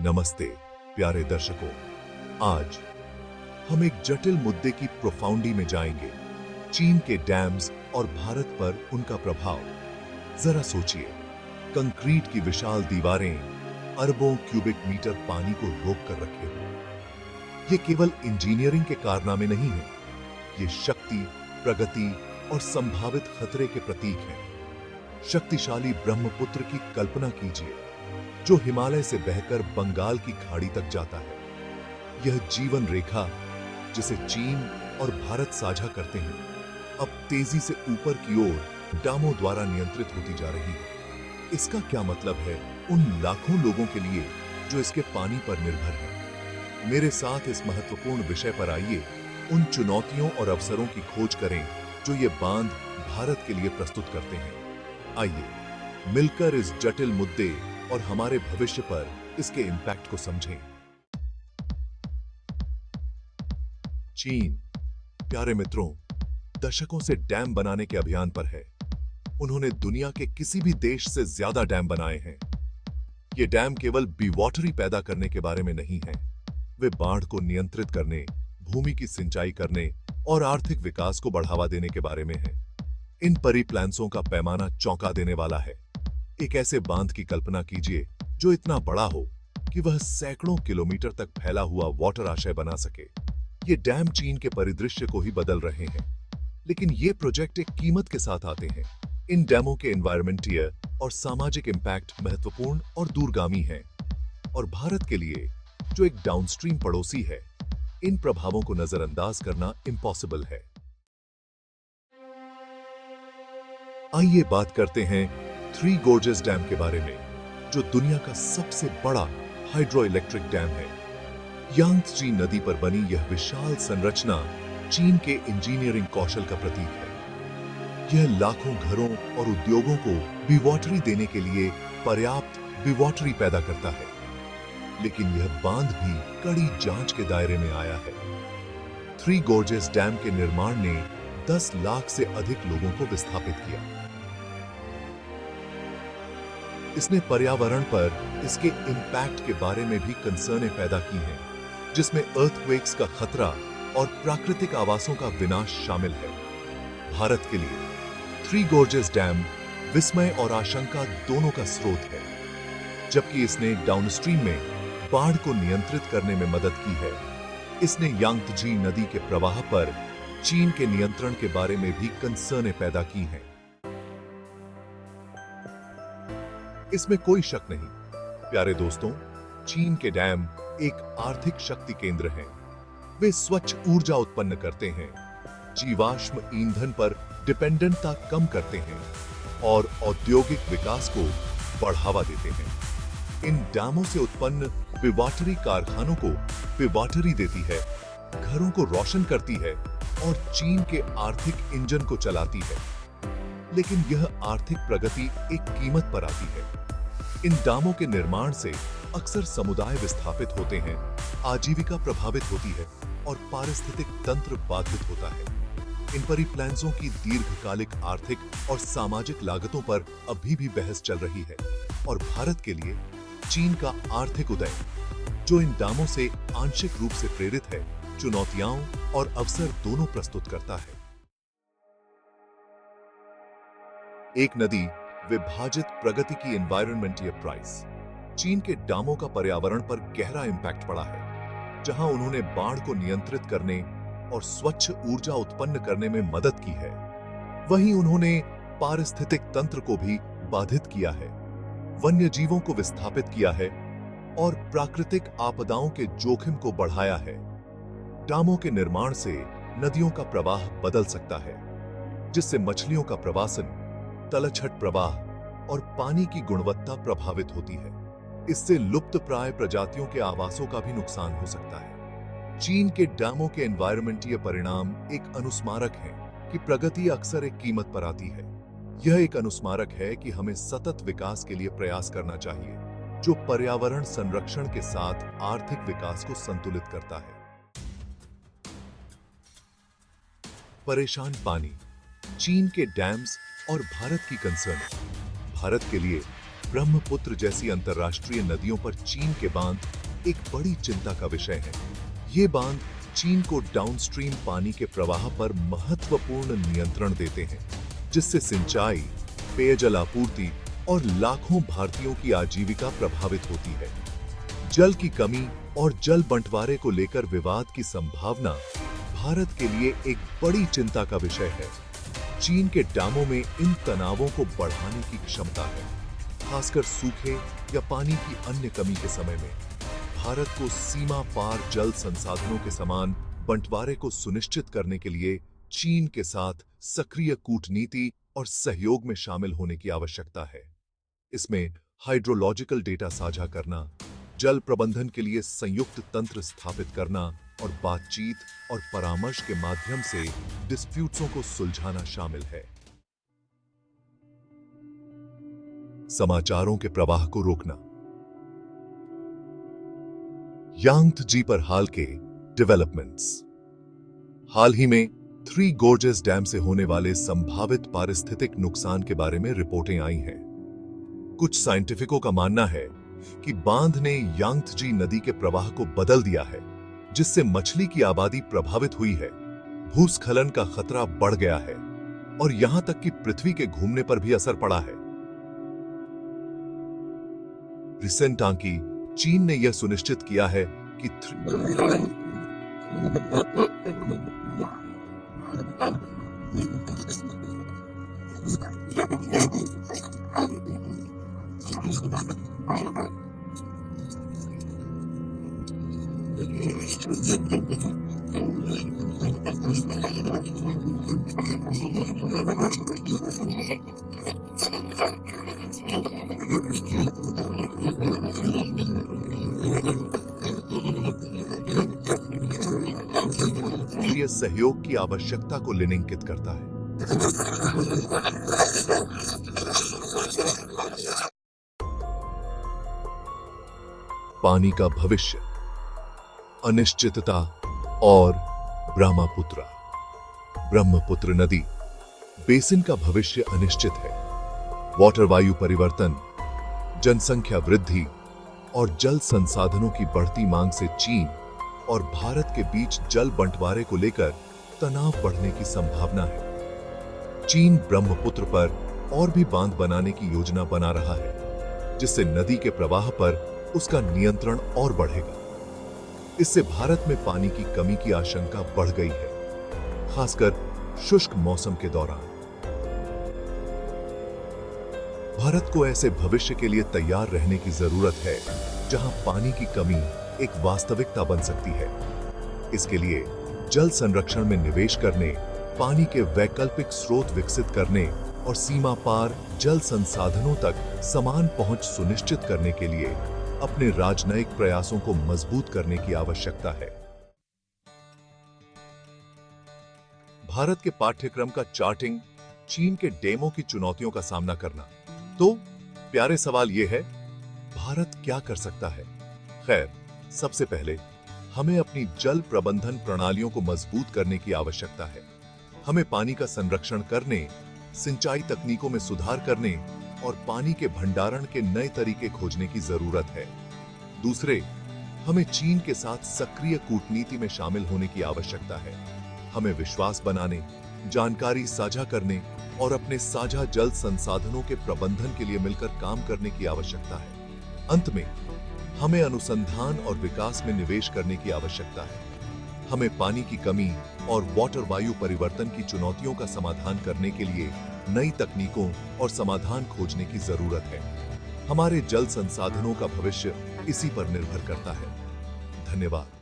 नमस्ते प्यारे दर्शकों। आज हम एक जटिल मुद्दे की प्रोफाउंडी में जाएंगे, चीन के डैम्स और भारत पर उनका प्रभाव। जरा सोचिए, कंक्रीट की विशाल दीवारें अरबों क्यूबिक मीटर पानी को रोक कर रखे हो। ये केवल इंजीनियरिंग के कारनामे नहीं है, ये शक्ति, प्रगति और संभावित खतरे के प्रतीक हैं। शक्तिशाली ब्रह्मपुत्र की कल्पना कीजिए, जो हिमालय से बहकर बंगाल की खाड़ी तक जाता है। यह जीवन रेखा, जिसे चीन और भारत साझा करते हैं, अब तेजी से ऊपर की ओर डैमों द्वारा नियंत्रित होती जा रही है। इसका क्या मतलब है उन लाखों लोगों के लिए जो इसके पानी पर निर्भर हैं? मेरे साथ इस महत्वपूर्ण विषय पर आइए, उन चुनौतियों और अवसरों की खोज करें जो ये बांध भारत के लिए प्रस्तुत करते हैं। आइए मिलकर इस जटिल मुद्दे और हमारे भविष्य पर इसके इंपैक्ट को समझें। चीन, प्यारे मित्रों, दशकों से डैम बनाने के अभियान पर है। उन्होंने दुनिया के किसी भी देश से ज्यादा डैम बनाए हैं। ये डैम केवल बीवॉटरी पैदा करने के बारे में नहीं है, वे बाढ़ को नियंत्रित करने, भूमि की सिंचाई करने और आर्थिक विकास को बढ़ावा देने के बारे में है। इन परिप्लान्सों का पैमाना चौंका देने वाला है। एक ऐसे बांध की कल्पना कीजिए जो इतना बड़ा हो कि वह सैकड़ों किलोमीटर तक फैला हुआ वाटर आशय बना सके। ये डैम चीन के परिदृश्य को ही बदल रहे हैं, लेकिन ये प्रोजेक्ट एक कीमत के साथ आते हैं। इन डैमों के एनवायरमेंटीय और सामाजिक इंपैक्ट महत्वपूर्ण और दूरगामी हैं, और भारत के लिए, जो एक डाउनस्ट्रीम पड़ोसी है, इन प्रभावों को नजरअंदाज करना इम्पॉसिबल है। आइए बात करते हैं थ्री गोर्जेस डैम के बारे में, जो दुनिया का सबसे बड़ा हाइड्रो इलेक्ट्रिक डैम है। यांगत्जे नदी पर बनी यह विशाल संरचना चीन के इंजीनियरिंग कौशल का प्रतीक है। यह लाखों घरों और उद्योगों को बीवॉटरी देने के लिए पर्याप्त बीवॉटरी पैदा करता है, लेकिन यह बांध भी कड़ी जांच के दायरे में आया है। थ्री गोर्जेस डैम के निर्माण ने 10 लाख से अधिक लोगों को विस्थापित किया। इसने पर्यावरण पर इसके इंपैक्ट के बारे में भी कंसर्नें पैदा की हैं, जिसमें अर्थक्वेक्स का खतरा और प्राकृतिक आवासों का विनाश शामिल है। भारत के लिए थ्री गोर्जेस डैम विस्मय और आशंका दोनों का स्रोत है। जबकि इसने डाउनस्ट्रीम में बाढ़ को नियंत्रित करने में मदद की है, इसने यांगत्जे नदी के प्रवाह पर चीन के नियंत्रण के बारे में भी कंसर्नें पैदा की हैं। इसमें कोई शक नहीं, प्यारे दोस्तों, चीन के डैम एक आर्थिक शक्ति केंद्र हैं। वे स्वच्छ ऊर्जा उत्पन्न करते हैं, जीवाश्म ईंधन पर डिपेंडेंटता कम करते हैं और औद्योगिक विकास को बढ़ावा देते हैं। इन डैमों से उत्पन्न बीवॉटरी कारखानों को बीवॉटरी देती है, घरों को रोशन करती है और चीन के आर्थिक इंजन को चलाती है। लेकिन यह आर्थिक प्रगति एक कीमत पर आती है। इन डैमों के निर्माण से अक्सर समुदाय विस्थापित होते हैं, आजीविका प्रभावित होती है और पारिस्थितिक तंत्र बाधित होता है। इन परिप्लान्सों की दीर्घकालिक आर्थिक और सामाजिक लागतों पर अभी भी बहस चल रही है, और भारत के लिए चीन का आर्थिक उदय, जो इन डैमों से आंशिक रूप से प्रेरित है, चुनौतियां और अवसर दोनों प्रस्तुत करता है। एक नदी विभाजित प्रगति की एनवायरमेंटल प्राइस। चीन के डैमों का पर्यावरण पर गहरा इंपैक्ट पड़ा है। जहां उन्होंने बाढ़ को नियंत्रित करने और स्वच्छ ऊर्जा उत्पन्न करने में मदद की है, वहीं उन्होंने पारिस्थितिक तंत्र को भी बाधित किया है, वन्य जीवों को विस्थापित किया है और प्राकृतिक आपदाओं के जोखिम को बढ़ाया है। डैमों के निर्माण से नदियों का प्रवाह बदल सकता है, जिससे मछलियों का प्रवासन, तलछट प्रवाह और पानी की गुणवत्ता प्रभावित होती है। इससे लुप्तप्राय प्रजातियों के आवासों का भी नुकसान हो सकता है। चीन के डैमों के एनवायरमेंटीय परिणाम एक अनुस्मारक है कि प्रगति अक्सर एक कीमत पर आती है। यह एक अनुस्मारक है कि हमें सतत विकास के लिए प्रयास करना चाहिए, जो पर्यावरण संरक्षण के साथ आर्थिक विकास को संतुलित करता है। परेशान पानी, चीन के डैम्स और भारत की कंसर्न। भारत के लिए ब्रह्मपुत्र जैसी अंतर्राष्ट्रीय नदियों पर चीन के बांध एक बड़ी चिंता का विषय है। ये बांध चीन को डाउनस्ट्रीम पानी के प्रवाह पर महत्वपूर्ण नियंत्रण देते हैं, जिससे सिंचाई, पेयजल आपूर्ति और लाखों भारतीयों की आजीविका प्रभावित होती है। जल की कमी और जल बंटवारे को लेकर विवाद की संभावना भारत के लिए एक बड़ी चिंता का विषय है। चीन के डैमों में इन तनावों को बढ़ाने की क्षमता है, खासकर सूखे या पानी की अन्य कमी के समय में। भारत को सीमा पार जल संसाधनों के समान बंटवारे को सुनिश्चित करने के लिए चीन के साथ सक्रिय कूटनीति और सहयोग में शामिल होने की आवश्यकता है। इसमें हाइड्रोलॉजिकल डेटा साझा करना, जल प्रबंधन के लिए संयुक्त तंत्र स्थापित करना और बातचीत और परामर्श के माध्यम से डिस्प्यूट्सों को सुलझाना शामिल है। समाचारों के प्रवाह को रोकना। यांगत्जी पर हाल के डेवलपमेंट्स। हाल ही में थ्री गोर्जेस डैम से होने वाले संभावित पारिस्थितिक नुकसान के बारे में रिपोर्टें आई हैं। कुछ साइंटिफिकों का मानना है कि बांध ने यांगत्जी नदी के प्रवाह को बदल दिया है, जिससे मछली की आबादी प्रभावित हुई है, भूस्खलन का खतरा बढ़ गया है और यहां तक कि पृथ्वी के घूमने पर भी असर पड़ा है। रिसेंट आंकी चीन ने यह सुनिश्चित किया है कि सहयोग की आवश्यकता को लिंकित करता है। पानी का भविष्य, अनिश्चितता और ब्रह्मपुत्र नदी बेसिन का भविष्य अनिश्चित है। वाटर वायु परिवर्तन, जनसंख्या वृद्धि और जल संसाधनों की बढ़ती मांग से चीन और भारत के बीच जल बंटवारे को लेकर तनाव बढ़ने की संभावना है। चीन ब्रह्मपुत्र पर और भी बांध बनाने की योजना बना रहा है, जिससे नदी के प्रवाह पर उसका नियंत्रण और बढ़ेगा। इससे भारत में पानी की कमी की आशंका बढ़ गई है, खासकर शुष्क मौसम के दौरान। भारत को ऐसे भविष्य के लिए तैयार रहने की जरूरत है जहां पानी की कमी एक वास्तविकता बन सकती है। इसके लिए जल संरक्षण में निवेश करने, पानी के वैकल्पिक स्रोत विकसित करने और सीमा पार जल संसाधनों तक समान पहुंच सुनिश्चित करने के लिए अपने राजनयिक प्रयासों को मजबूत करने की आवश्यकता है। भारत के पाठ्यक्रम का चार्टिंग, चीन के डैमों की चुनौतियों का सामना करना। तो प्यारे सवाल यह है, भारत क्या कर सकता है? खैर, सबसे पहले हमें अपनी जल प्रबंधन प्रणालियों को मजबूत करने की आवश्यकता है। हमें पानी का संरक्षण करने, सिंचाई तकनीकों में सुधार करने और पानी के भंडारण के नए तरीके खोजने की जरूरत है। दूसरे, हमें चीन के साथ सक्रिय कूटनीति में शामिल होने की आवश्यकता है। हमें विश्वास बनाने, जानकारी साझा करने और अपने साझा जल संसाधनों के प्रबंधन के लिए मिलकर काम करने की आवश्यकता है। अंत में हमें अनुसंधान और विकास में निवेश करने की आवश्यकता है। हमें पानी की कमी और वाटर वायु परिवर्तन की चुनौतियों का समाधान करने के लिए नई तकनीकों और समाधान खोजने की जरूरत है। हमारे जल संसाधनों का भविष्य इसी पर निर्भर करता है। धन्यवाद।